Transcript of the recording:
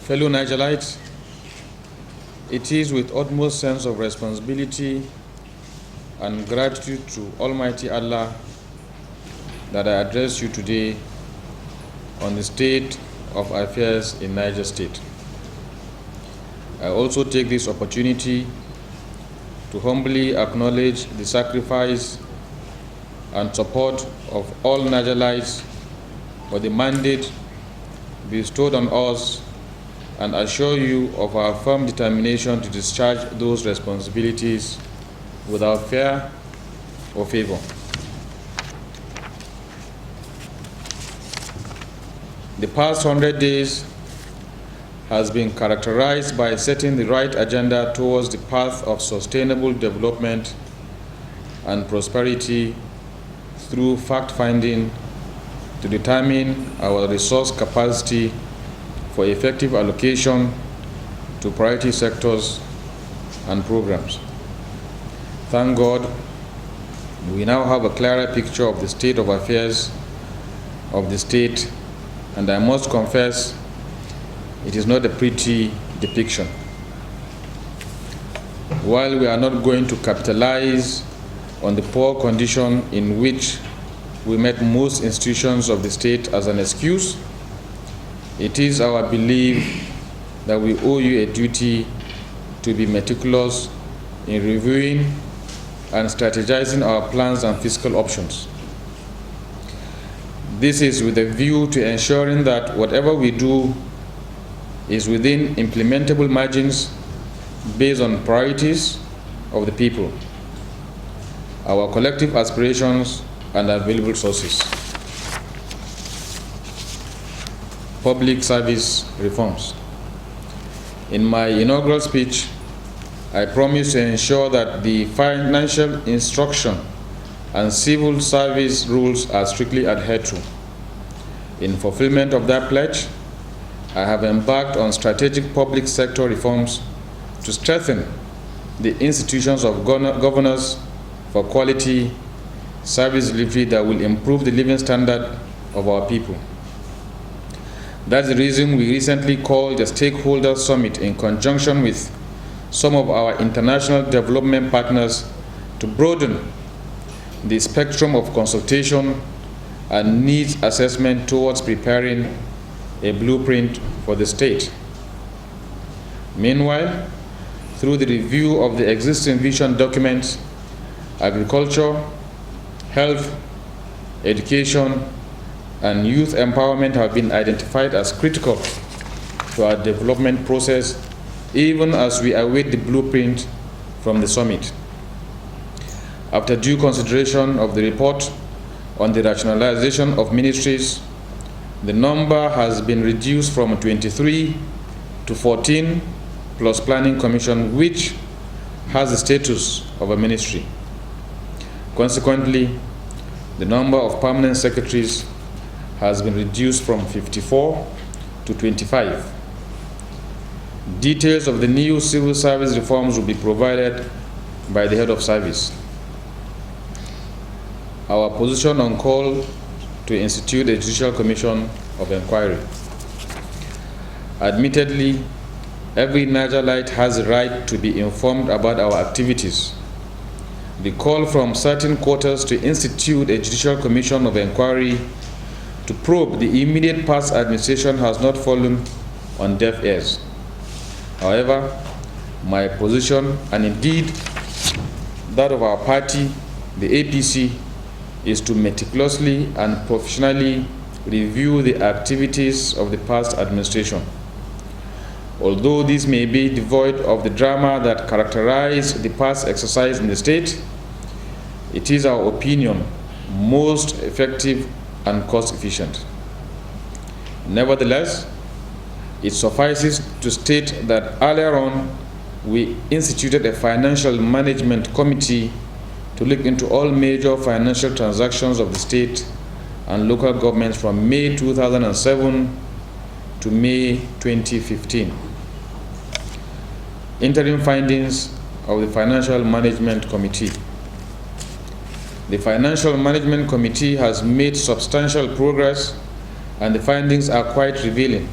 Fellow Nigerites, it is with utmost sense of responsibility and gratitude to Almighty Allah that I address you today on the state of affairs in Niger State. I also take this opportunity to humbly acknowledge the sacrifice and support of all Nigerites for the mandate bestowed on us and assure you of our firm determination to discharge those responsibilities without fear or favor. The past 100 days has been characterized by setting the right agenda towards the path of sustainable development and prosperity through fact-finding to determine our resource capacity for effective allocation to priority sectors and programs. Thank God, we now have a clearer picture of the state of affairs of the state, and I must confess, it is not a pretty depiction. While we are not going to capitalize on the poor condition in which we met most institutions of the state as an excuse, it is our belief that we owe you a duty to be meticulous in reviewing and strategizing our plans and fiscal options. This is with a view to ensuring that whatever we do is within implementable margins based on priorities of the people, our collective aspirations, and available sources. Public service reforms. In my inaugural speech, I promised to ensure that the financial instruction and civil service rules are strictly adhered to. In fulfillment of that pledge, I have embarked on strategic public sector reforms to strengthen the institutions of governance for quality service delivery that will improve the living standard of our people. That's the reason we recently called a stakeholder summit in conjunction with some of our international development partners to broaden the spectrum of consultation and needs assessment towards preparing a blueprint for the state. Meanwhile, through the review of the existing vision documents, agriculture, health, education, and youth empowerment have been identified as critical to our development process, even as we await the blueprint from the summit. After due consideration of the report on the rationalization of ministries, the number has been reduced from 23 to 14 plus Planning Commission, which has the status of a ministry. Consequently, the number of permanent secretaries has been reduced from 54 to 25. Details of the new civil service reforms will be provided by the head of service. Our position on call to institute a judicial commission of inquiry. Admittedly, every Nigerite has a right to be informed about our activities. The call from certain quarters to institute a judicial commission of inquiry to probe the immediate past administration has not fallen on deaf ears. However, my position, and indeed that of our party, the APC, is to meticulously and professionally review the activities of the past administration. Although this may be devoid of the drama that characterized the past exercise in the state, it is our opinion most effective and cost efficient. Nevertheless, it suffices to state that earlier on we instituted a financial management committee to look into all major financial transactions of the state and local governments from May 2007 to May 2015. Interim findings of the Financial Management Committee. The Financial Management Committee has made substantial progress and the findings are quite revealing.